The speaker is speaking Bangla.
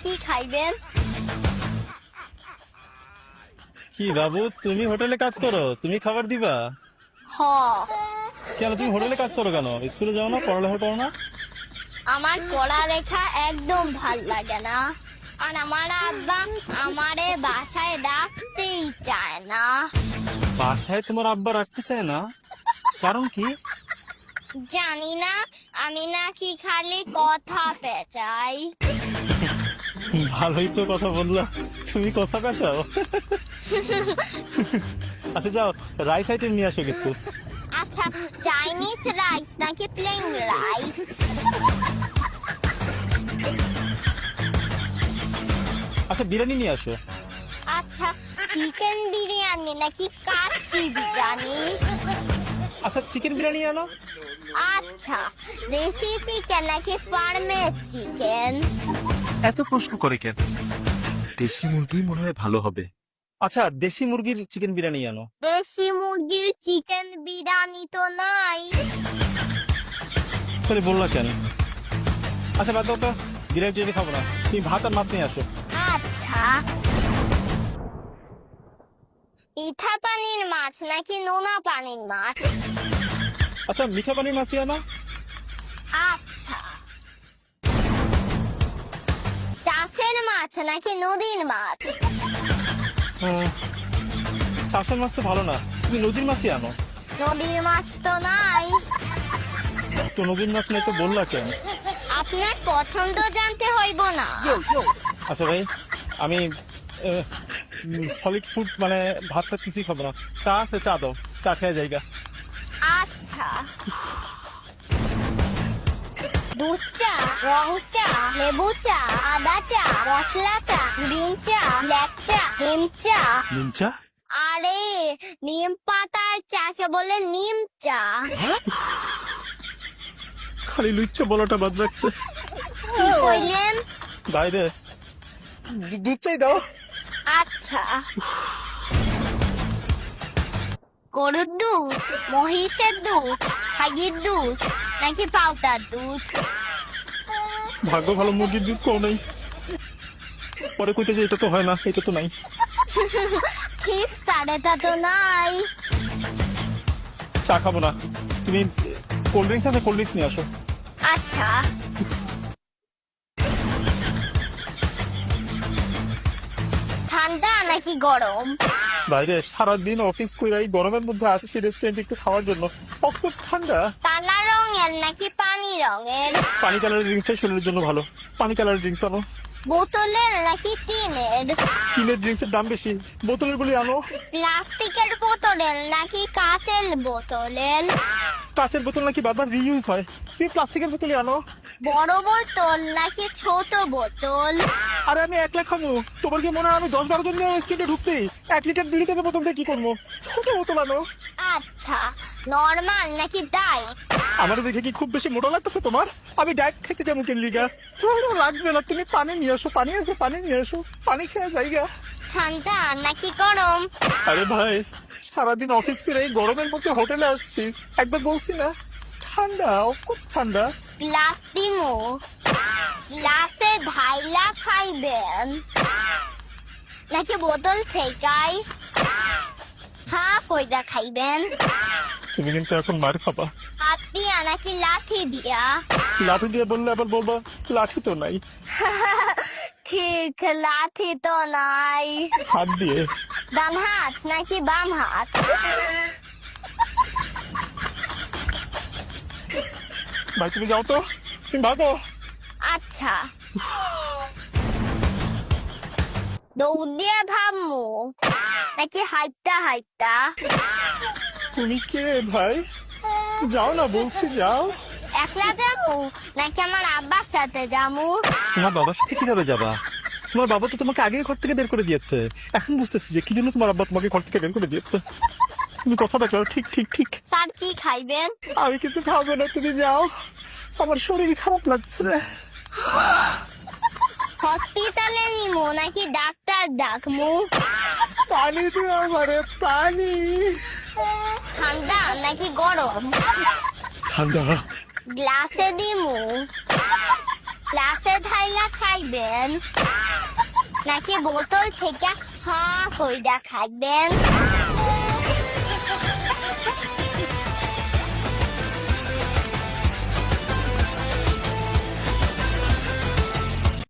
কি খাইবেন? কি বাবু, তুমি হোটেলে কাজ করো, তুমি খাবার দিবা? হ। কেন তুমি হোটেলে কাজ করো কেন? স্কুলে যাও না, পড়ালেখা করো না? আমার পড়ালেখা একদম ভাল লাগে না, আর আমার আব্বা আমারে বাসায় ডাকতেই চায় না। বাসায় তোমার আব্বা রাখতে চায় না? কারণ কি? জানি না, আমি নাকি খালি কথা পেঁচাই। ভালোই তো কথা বললা, তুমি কথা পেঁচাও। আচ্ছা যাও, রাইস আইটেম নিয়ে আসো কিছু। আচ্ছা, চাইনিজ রাইস নাকি প্লেন রাইস? আচ্ছা বিরিয়ানি নিয়ে আসো। আচ্ছা, চিকেন বিরিয়ানি নাকি কাচ্চি বিরিয়ানি? আচ্ছা চিকেন বিরিয়ানি আনো। আচ্ছা, দেশি চিকেন নাকি ফার্মের চিকেন? এত প্রশ্ন করে কেন? দেশি মুরগি মনে হয় ভালো হবে। আচ্ছা দেশি মুরগির চিকেন বিরিয়ানি আনো। দেশি মুরগির চিকেন বিরিয়ানি তো নাই। তাহলে বললা কেন? আচ্ছা বাদ দাও তো, বিরিয়ানি টিরিয়ানি খাবো না, তুমি ভাত আর মাছ নিয়ে আসো। আচ্ছা, মিঠা পানির মাছ নাকি নোনা পানির মাছ? আচ্ছা মিঠা পানির মাছই আনো। আচ্ছা, চাষের মাছ নাকি নদীর মাছ? চাষের মাছ তো ভালো না, তুমি নদীর মাছই আনো। নদীর মাছ তো নাই। তো নদীর মাছ নেই তো বললা কেন? আপনার পছন্দ জানতে হইব না? আচ্ছা ভাই, আমি সলিড ফুড মানে ভাত টাত কিছুই খাবো না। চা আছে, চা দাও, চা খেয়ে যাইগা। আচ্ছা, দুধ চা, রং চা, লেবু চা, আদা চা, মশলা চা, গ্রিন চা, ব্ল্যাক চা, হিম চা। নিম চা? আরে, নিম পাতার চাকে বলে নিম চা। খালি লুচ্চা বলাটা বাদ রাখছে। কি কইলেন? বাইরে দুধ চাই দাও। আচ্ছা, গরুর দুধ, মহিষের দুধ, খাগির দুধ নাকি পাউটার দুধ? ভাগ্য ভালো, মুরগির দুধ কেউ নেই। পরে কইতে যে এটা তো হয় না, এটা তো নাই। ঠিক সাড়েটা তো নাই। চা খাবো না, তুমি কোল্ড ড্রিঙ্কস আছে, কোল্ড ড্রিঙ্কস নিয়ে আসো। আচ্ছা, ঠান্ডা নাকি গরম? বাইরে সারাদিন অফিস কইরা এই গরমের মধ্যে আসে সেই রেস্টুরেন্টে একটু খাওয়ার জন্য। অফকোর্স ঠান্ডা। কালা রঙের নাকি পানি রঙের? পানি কালারের ড্রিঙ্কসটাই শরীরের জন্য ভালো, পানি কালারের ড্রিঙ্কস আনো। বোতলের নাকি টিনের? টিনের ড্রিঙ্কসের দাম বেশি, বোতলের গুলি আনো। প্লাস্টিকের বোতলের নাকি কাঁচের বোতলের? কাঁচের বোতল নাকি বারবার রিইউজ হয়, তুমি প্লাস্টিকের বোতলই আনো। বড় বোতল নাকি ছোট বোতল? আরে আমি একলা খামু, তোমার কি মনে হয় আমি 10-12 জন নিয়ে রেস্টুরেন্টে ঢুকছি? 1 লিটার 2 লিটারের বোতল দিয়ে কি করবো? ছোট বোতল আনো। আচ্ছা, নরমাল নাকি ডাইট? আমার দেখে কি খুব বেশি মোটা লাগতেছে তোমার? আমি ডায়েট খেতে যাবো কেন লিগা? তোমার লাগবে না, তুমি পানি নিয়ে আসো, পানি আছে পানি নিয়ে আসো, পানি খেয়ে যাইগা। ঠান্ডা নাকি গরম? আরে ভাই, সারাদিন অফিস করে এই গরমের মধ্যে হোটেলে আসছি, একবার বলছি না ঠান্ডা? অফকোর্স ঠান্ডা। গ্লাস দিমু, গ্লাসে ঢাইলা খাইবেন নাকি বোতল থেকাই হ্যাঁ কইরা খাইবেন? তুমি কিন্তু এখন মার খাবা। হাত দিয়া নাকি লাঠি দিয়া? লাঠি দিয়ে বললে আবার বলবা লাঠি তো নাই। ঠিক, লাঠি তো নাই। হাত দিয়ে। ডান হাত নাকি বাম হাত? ভাই তুমি যাও তো, তুমি ভাগো। আচ্ছা, দৌড় দিয়ে ভাবমু নাকি হাইটা হাইটা? তুমি কে ভাই? যাও না বলছি, যাও। একলা যাবো নাকি আমার আব্বার সাথে যামু? তোমার বাবার সাথে কিভাবে যাবা? তোমার বাবা তো তোমাকে আগে ঘর থেকে বের করে দিয়েছে, এখন বুঝতেছি যে কি জন্য তোমার আব্বা তোমাকে ঘর থেকে বের করে দিয়েছে। তুমি কথা দেখো, ঠিক ঠিক ঠিক। স্যার কি খাইবেন? আমি কিছু খাবো না, তুমি যাও, আমার শরীর খারাপ লাগছে। হসপিটালে নিমু নাকি ডাক্তার ডাকমু? পানি দিও আমারে, পানি। ঠান্ডা নাকি গরম? ঠান্ডা। গ্লাসে দিমু, গ্লাসে ঢাইলা খাই খাইবেন নাকি বোতল থেকে হা কইরা খাইবেন?